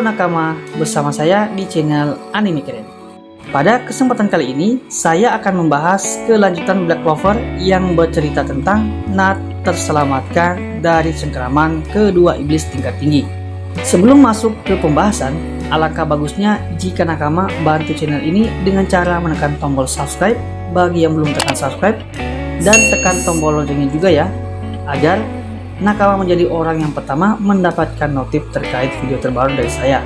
Halo nakama, bersama saya di channel Anime Keren. Pada kesempatan kali ini, saya akan membahas kelanjutan Black Clover yang bercerita tentang Nath terselamatkan dari cengkeraman kedua iblis tingkat tinggi. Sebelum masuk ke pembahasan, alangkah bagusnya jika nakama bantu channel ini dengan cara menekan tombol subscribe bagi yang belum tekan subscribe, dan tekan tombol loncengnya juga ya, agar nakama menjadi orang yang pertama mendapatkan notif terkait video terbaru dari saya.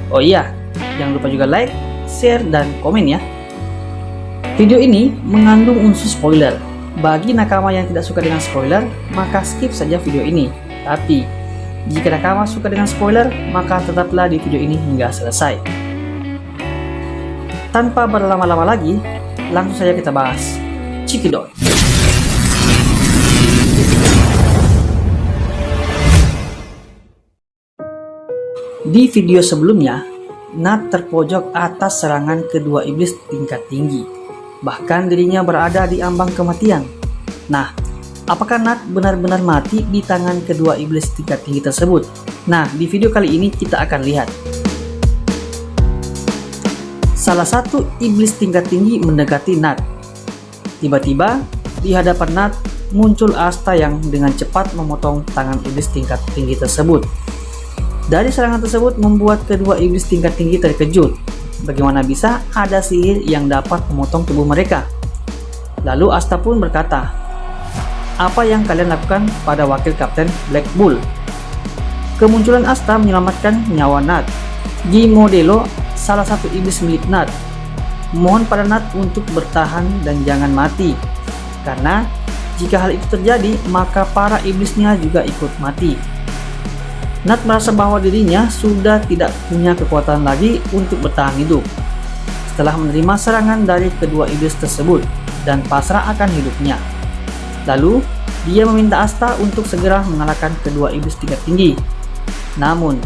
Oh iya, jangan lupa juga like, share, dan komen ya. Video ini mengandung unsur spoiler. Bagi nakama yang tidak suka dengan spoiler, maka skip saja video ini. Tapi, jika nakama suka dengan spoiler, maka tetaplah di video ini hingga selesai. Tanpa berlama-lama lagi, langsung saja kita bahas. Cekidot. Di video sebelumnya, Nath terpojok atas serangan kedua iblis tingkat tinggi. Bahkan dirinya berada di ambang kematian. Nah, apakah Nath benar-benar mati di tangan kedua iblis tingkat tinggi tersebut? Nah, di video kali ini kita akan lihat. Salah satu iblis tingkat tinggi mendekati Nath. Tiba-tiba, di hadapan Nath muncul Asta yang dengan cepat memotong tangan iblis tingkat tinggi tersebut. Dari serangan tersebut membuat kedua iblis tingkat tinggi terkejut. Bagaimana bisa ada sihir yang dapat memotong tubuh mereka? Lalu Asta pun berkata, "Apa yang kalian lakukan pada wakil kapten Black Bull?" Kemunculan Asta menyelamatkan nyawa Nath. Gimodelo, salah satu iblis milik Nath, mohon pada Nath untuk bertahan dan jangan mati. Karena jika hal itu terjadi, maka para iblisnya juga ikut mati. Nath merasa bahwa dirinya sudah tidak punya kekuatan lagi untuk bertahan hidup setelah menerima serangan dari kedua iblis tersebut dan pasrah akan hidupnya. Lalu, dia meminta Asta untuk segera mengalahkan kedua iblis tingkat tinggi. Namun,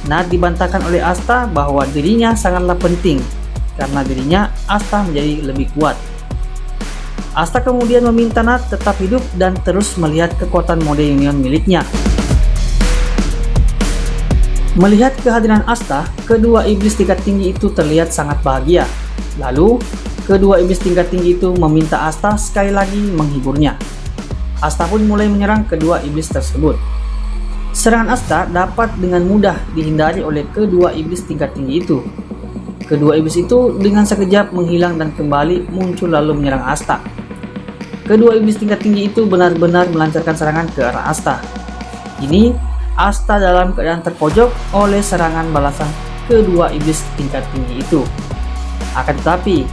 Nath dibantahkan oleh Asta bahwa dirinya sangatlah penting karena dirinya Asta menjadi lebih kuat. Asta kemudian meminta Nath tetap hidup dan terus melihat kekuatan mode union miliknya. Melihat kehadiran Asta, kedua iblis tingkat tinggi itu terlihat sangat bahagia. Lalu, kedua iblis tingkat tinggi itu meminta Asta sekali lagi menghiburnya. Asta pun mulai menyerang kedua iblis tersebut. Serangan Asta dapat dengan mudah dihindari oleh kedua iblis tingkat tinggi itu. Kedua iblis itu dengan sekejap menghilang dan kembali muncul lalu menyerang Asta. Kedua iblis tingkat tinggi itu benar-benar melancarkan serangan ke arah Asta. Ini Asta dalam keadaan terpojok oleh serangan balasan kedua iblis tingkat tinggi itu. Akan tetapi,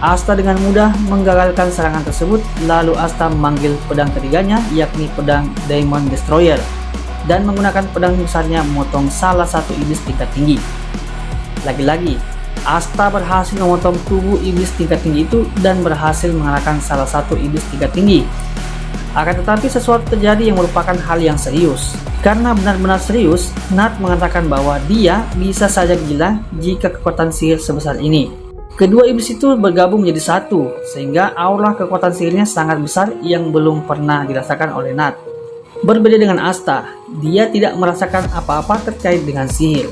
Asta dengan mudah menggagalkan serangan tersebut, lalu Asta memanggil pedang ketiganya, yakni pedang Demon Destroyer, dan menggunakan pedang besarnya memotong salah satu iblis tingkat tinggi. Lagi-lagi, Asta berhasil memotong tubuh iblis tingkat tinggi itu dan berhasil mengalahkan salah satu iblis tingkat tinggi. Akan tetapi sesuatu terjadi yang merupakan hal yang serius. Karena benar-benar serius, Nath mengatakan bahwa dia bisa saja gila jika kekuatan sihir sebesar ini. Kedua iblis itu bergabung menjadi satu, sehingga aura kekuatan sihirnya sangat besar yang belum pernah dirasakan oleh Nath. Berbeda dengan Asta, dia tidak merasakan apa-apa terkait dengan sihir.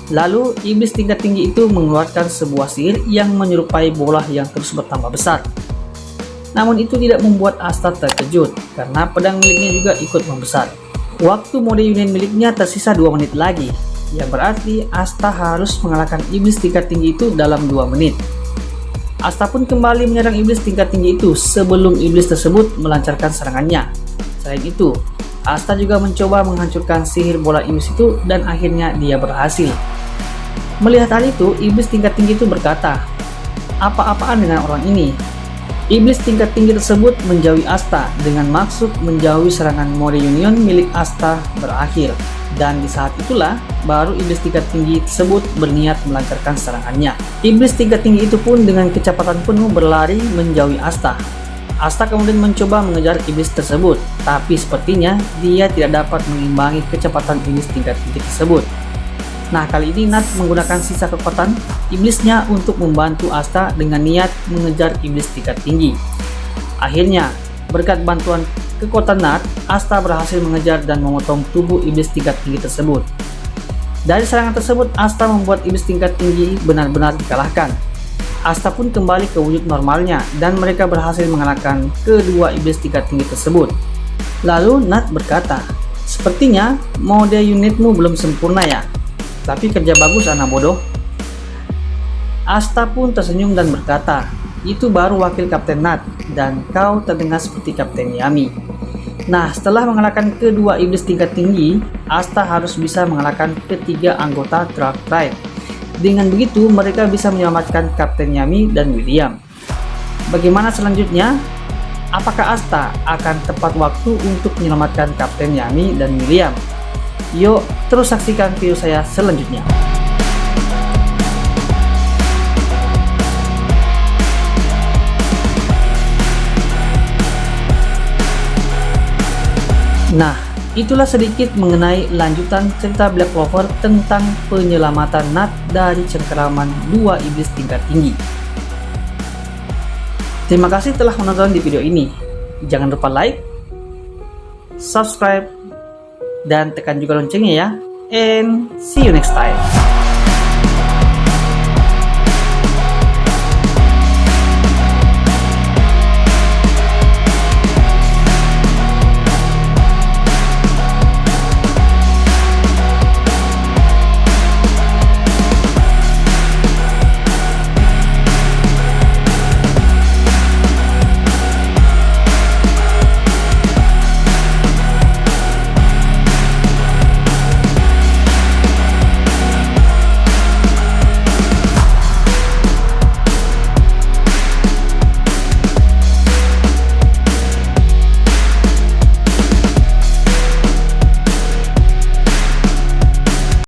Lalu, iblis tingkat tinggi itu mengeluarkan sebuah sihir yang menyerupai bola yang terus bertambah besar. Namun itu tidak membuat Asta terkejut, karena pedang miliknya juga ikut membesar. Waktu mode union miliknya tersisa 2 menit lagi, yang berarti Asta harus mengalahkan iblis tingkat tinggi itu dalam 2 menit. Asta pun kembali menyerang iblis tingkat tinggi itu sebelum iblis tersebut melancarkan serangannya. Selain itu, Asta juga mencoba menghancurkan sihir bola iblis itu dan akhirnya dia berhasil. Melihat hal itu, iblis tingkat tinggi itu berkata, "Apa-apaan dengan orang ini?" Iblis tingkat tinggi tersebut menjauhi Asta dengan maksud menjauhi serangan mode union milik Asta berakhir. Dan di saat itulah baru iblis tingkat tinggi tersebut berniat melancarkan serangannya. Iblis tingkat tinggi itu pun dengan kecepatan penuh berlari menjauhi Asta. Asta kemudian mencoba mengejar iblis tersebut, tapi sepertinya dia tidak dapat mengimbangi kecepatan iblis tingkat tinggi tersebut. Nah, kali ini Nath menggunakan sisa kekuatan iblisnya untuk membantu Asta dengan niat mengejar iblis tingkat tinggi. Akhirnya, berkat bantuan kekuatan Nath, Asta berhasil mengejar dan memotong tubuh iblis tingkat tinggi tersebut. Dari serangan tersebut, Asta membuat iblis tingkat tinggi benar-benar dikalahkan. Asta pun kembali ke wujud normalnya dan mereka berhasil mengalahkan kedua iblis tingkat tinggi tersebut. Lalu Nat berkata, "Sepertinya mode unitmu belum sempurna ya, tapi kerja bagus anak bodoh." Asta pun tersenyum dan berkata, "Itu baru wakil Kapten Nat dan kau terdengar seperti Kapten Yami." Nah, setelah mengalahkan kedua iblis tingkat tinggi, Asta harus bisa mengalahkan ketiga anggota Dark Tribe. Dengan begitu, mereka bisa menyelamatkan Kapten Yami dan William. Bagaimana selanjutnya? Apakah Asta akan tepat waktu untuk menyelamatkan Kapten Yami dan William? Yuk, terus saksikan video saya selanjutnya. Nah, itulah sedikit mengenai lanjutan cerita Black Clover tentang penyelamatan Nat dari cengkeraman dua iblis tingkat tinggi. Terima kasih telah menonton di video ini. Jangan lupa like, subscribe, dan tekan juga loncengnya ya. And see you next time.